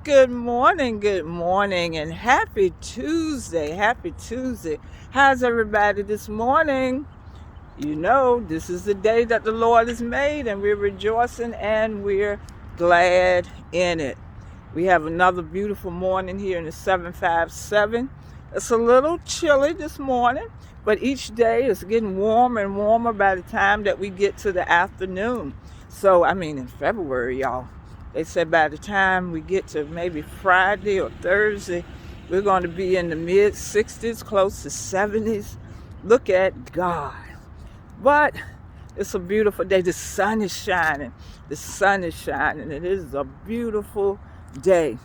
Good morning, and happy Tuesday. Happy Tuesday. How's everybody this morning? You know, this is the day that the Lord has made, and we're rejoicing and we're glad in it. We have another beautiful morning here in the 757. It's a little chilly this morning, but each day is getting warmer and warmer by the time that we get to the afternoon. So, in February, y'all. They said by the time we get to maybe Friday or Thursday, we're going to be in the mid 60s, close to 70s. Look at God. But it's a beautiful day. The sun is shining. The sun is shining. It is a beautiful day.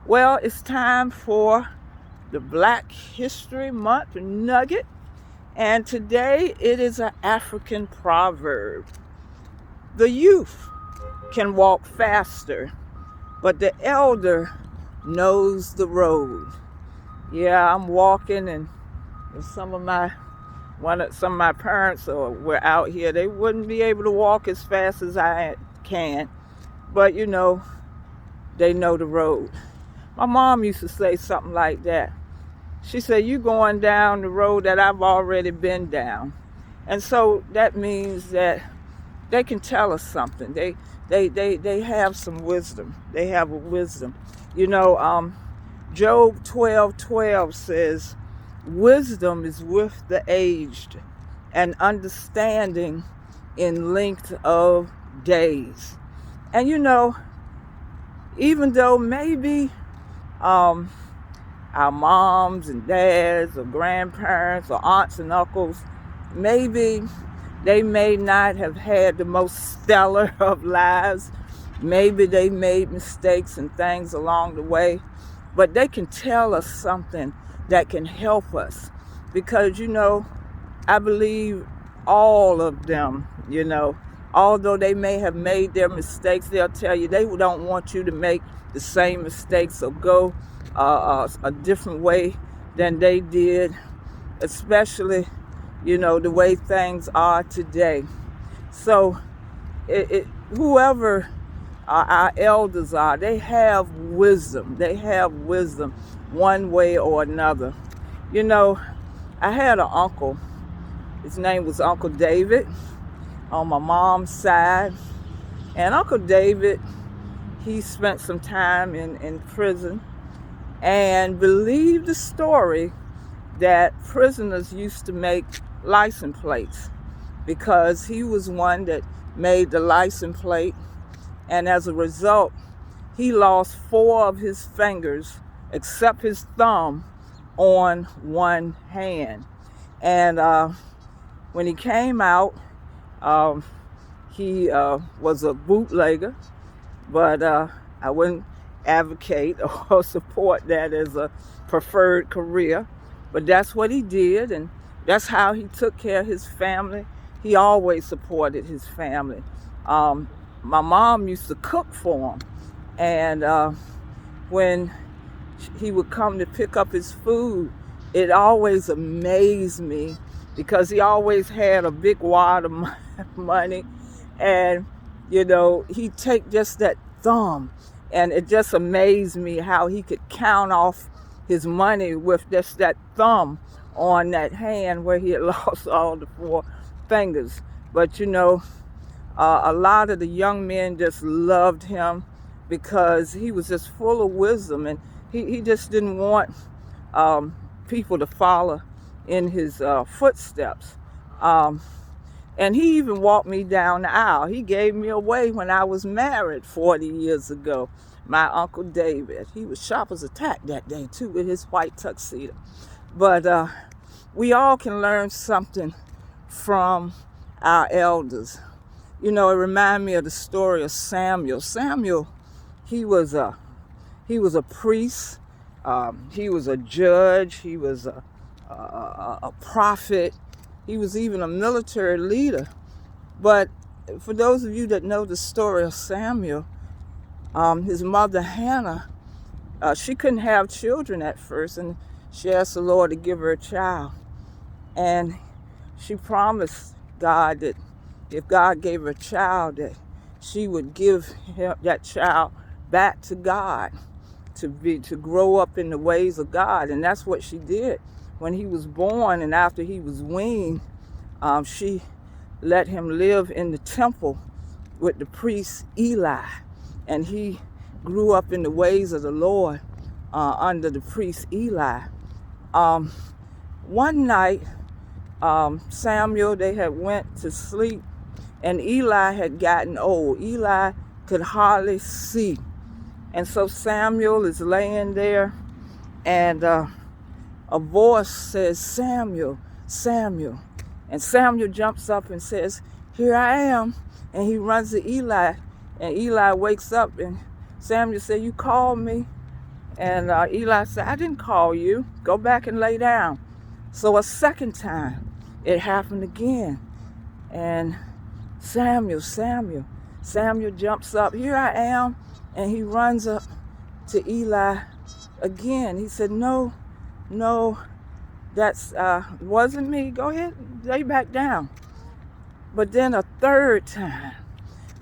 Well, it's time for the Black History Month Nugget. And today it is an African proverb. The youth can walk faster, but the elder knows the road. Yeah, I'm walking, and if some of my parents were out here, they wouldn't be able to walk as fast as I can. But they know the road. My mom used to say something like that. She said, "You going down the road that I've already been down." And so that means that they can tell us something. They have some wisdom. They have a wisdom. Job 12:12 says, "Wisdom is with the aged, and understanding in length of days." And even though maybe our moms and dads or grandparents or aunts and uncles, maybe they may not have had the most stellar of lives. Maybe they made mistakes and things along the way, but they can tell us something that can help us. Because, I believe all of them, although they may have made their mistakes, they'll tell you they don't want you to make the same mistakes or go a different way than they did, especially the way things are today. So whoever our elders are, they have wisdom. They have wisdom one way or another. I had an uncle. His name was Uncle David on my mom's side. And Uncle David, he spent some time in prison, and believed the story that prisoners used to make license plates, because he was one that made the license plate, and as a result he lost 4 of his fingers except his thumb on one hand. And when he came out, he was a bootlegger, but I wouldn't advocate or support that as a preferred career, but that's what he did, and that's how he took care of his family. He always supported his family. My mom used to cook for him, and when he would come to pick up his food, it always amazed me, because he always had a big wad of money, and he'd take just that thumb, and it just amazed me how he could count off his money with just that thumb on that hand where he had lost all the 4 fingers. But a lot of the young men just loved him, because he was just full of wisdom, and he just didn't want people to follow in his footsteps. And he even walked me down the aisle. He gave me away when I was married 40 years ago. My Uncle David, he was sharp as a tack that day too, with his white tuxedo. But we all can learn something from our elders. It reminded me of the story of Samuel. Samuel, he was a priest. He was a judge. He was a prophet. He was even a military leader. But for those of you that know the story of Samuel, his mother Hannah, she couldn't have children at first, and she asked the Lord to give her a child. And she promised God that if God gave her a child, that she would give that child back to God, to grow up in the ways of God. And that's what she did. When he was born and after he was weaned, she let him live in the temple with the priest Eli. And he grew up in the ways of the Lord under the priest Eli. One night, Samuel, they had went to sleep, and Eli had gotten old. Eli could hardly see. And so Samuel is laying there, and a voice says, "Samuel, Samuel." And Samuel jumps up and says, "Here I am." And he runs to Eli, and Eli wakes up, and Samuel said, "You called me?" And Eli said, "I didn't call you. Go back and lay down." So a second time, it happened again. And Samuel jumps up, "Here I am." And he runs up to Eli again. He said, No, that's wasn't me. Go ahead, lay back down. But then a third time.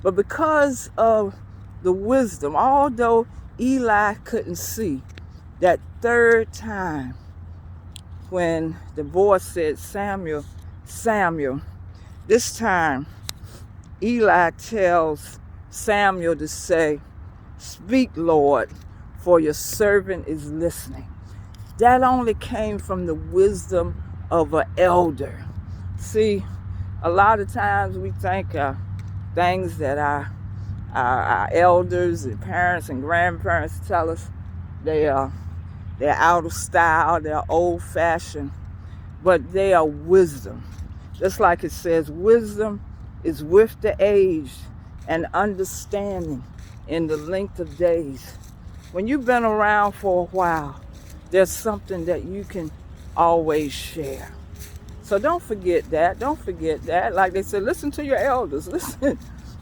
But because of the wisdom, although Eli couldn't see, that third time when the voice said, "Samuel, Samuel," this time Eli tells Samuel to say, "Speak, Lord, for your servant is listening." That only came from the wisdom of an elder. See, a lot of times we think things that our elders and parents and grandparents tell us, they're out of style, they're old-fashioned, but they are wisdom. Just like it says, wisdom is with the aged and understanding in the length of days. When you've been around for a while, there's something that you can always share. So don't forget that. Don't forget that. Like they said, listen to your elders. Listen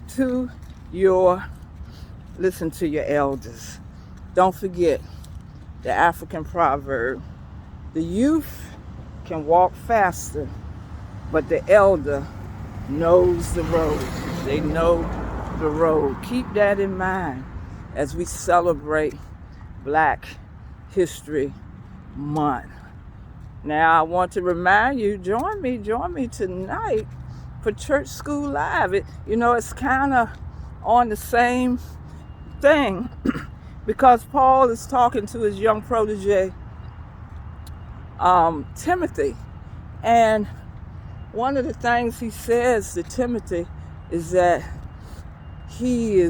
to your elders. Don't forget the African proverb. The youth can walk faster, but the elder knows the road. They know the road. Keep that in mind as we celebrate Black History Month. Now I want to remind you, join me tonight for Church School Live. It's kind of on the same thing because Paul is talking to his young protege, Timothy. And one of the things he says to Timothy is that he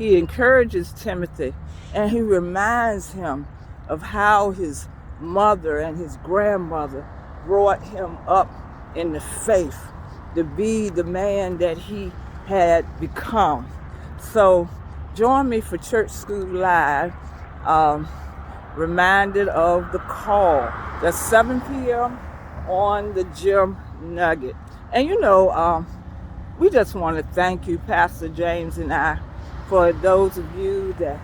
encourages Timothy, and he reminds him of how his mother and his grandmother brought him up in the faith to be the man that he had become. So join me for Church School Live, reminded of the call. That's 7 p.m. on the GEM Nugget. And we just want to thank you, Pastor James and I, for those of you that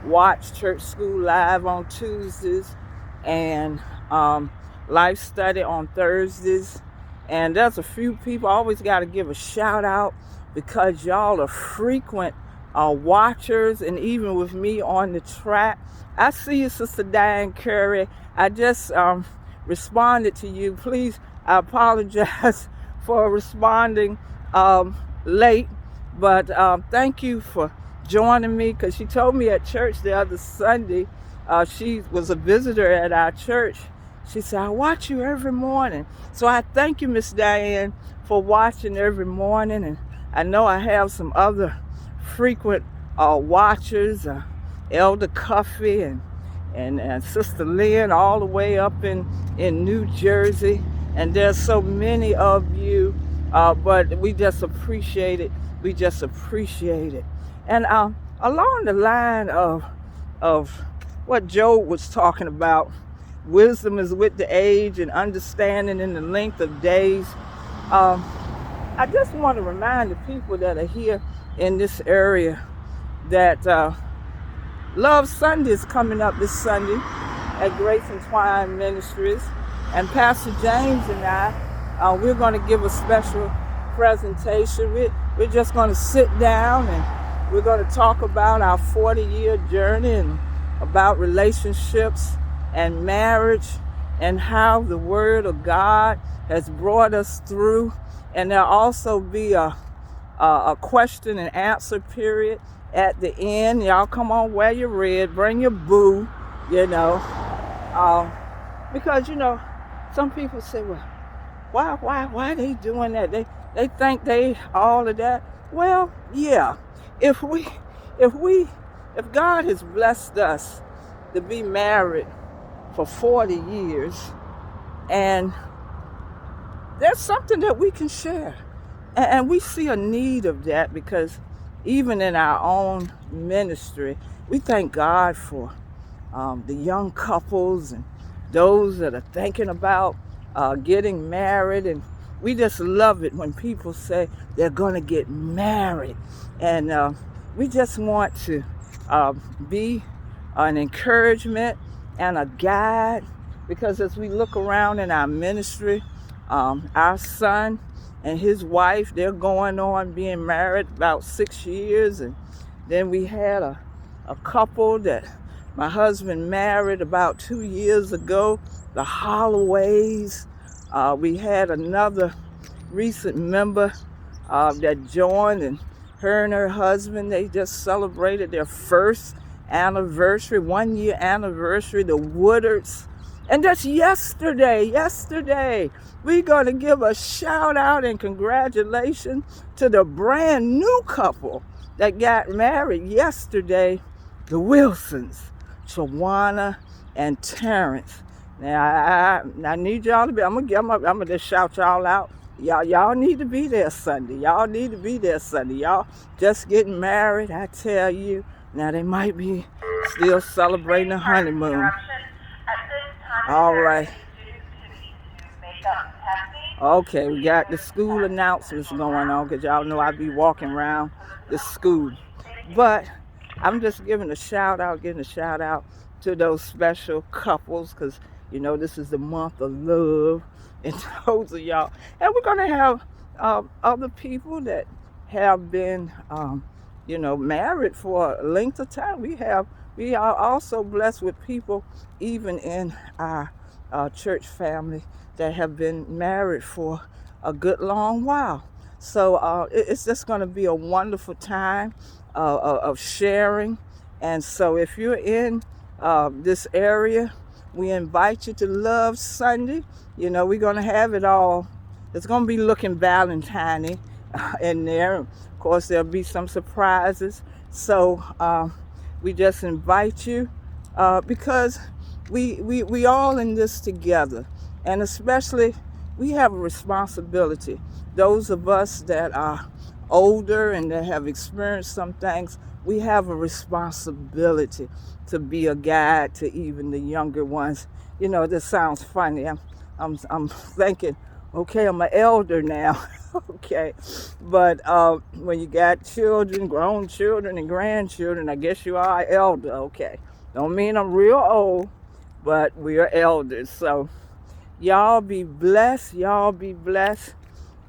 watch Church School Live on Tuesdays and Life Study on Thursdays. And there's a few people, I always got to give a shout out because y'all are frequent watchers, and even with me on the track. I see you, Sister Diane Curry. I just responded to you. Please, I apologize for responding late, but thank you for joining me, because she told me at church the other Sunday, she was a visitor at our church. She said, "I watch you every morning." So I thank you, Miss Diane, for watching every morning. And I know I have some other frequent watchers, Elder Cuffy and Sister Lynn, all the way up in New Jersey. And there's so many of you, but we just appreciate it. We just appreciate it. And along the line of what Job was talking about, wisdom is with the age and understanding in the length of days. I just want to remind the people that are here in this area that Love Sunday is coming up this Sunday at Graceentwined Ministries. And Pastor James and I, we're going to give a special presentation. We're just going to sit down and we're going to talk about our 40-year journey and about relationships and marriage and how the Word of God has brought us through. And there'll also be a question and answer period at the end. Y'all come on, wear your red, bring your boo, you know. Um, because, some people say, well, why are they doing that? They think they all of that. Well, yeah. If we if God has blessed us to be married for 40 years, and there's something that we can share. And we see a need of that, because even in our own ministry, we thank God for the young couples and those that are thinking about getting married. And we just love it when people say they're going to get married. And we just want to uh, be an encouragement and a guide, because as we look around in our ministry, our son and his wife, they're going on being married about 6 years. And then we had a couple that my husband married about 2 years ago, the Holloways. We had another recent member that joined, and her and her husband, they just celebrated their first anniversary, 1 year anniversary, the Woodards. And that's yesterday. We're going to give a shout out and congratulations to the brand new couple that got married yesterday, the Wilsons, Shawana and Terrence. Now, I need y'all to be, I'm gonna just shout y'all out. Y'all need to be there Sunday. Y'all just getting married, I tell you. Now, they might be still celebrating the honeymoon. All right. Okay, we got the school announcements going on, because y'all know I be walking around the school. But I'm just giving a shout out to those special couples, because this is the month of love, and those of y'all. And we're going to have other people that have been, married for a length of time. We are also blessed with people, even in our church family, that have been married for a good long while. So it's just going to be a wonderful time of sharing. And so if you're in this area, we invite you to Love Sunday. We're going to have it all. It's going to be looking Valentine-y in there. Of course, there'll be some surprises. So we just invite you because we all in this together. And especially, we have a responsibility. Those of us that are older and that have experienced some things, we have a responsibility to be a guide to even the younger ones. This sounds funny. I'm thinking, okay, I'm an elder now. Okay, but when you got children, grown children and grandchildren, I guess you are an elder. Okay, don't mean I'm real old, but we are elders. So y'all be blessed,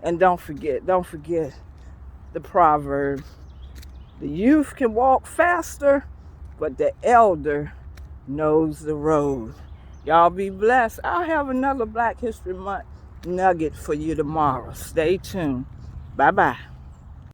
and don't forget the proverb: the youth can walk faster, but the elder knows the road. Y'all be blessed. I'll have another Black History Month nugget for you tomorrow. Stay tuned. Bye-bye.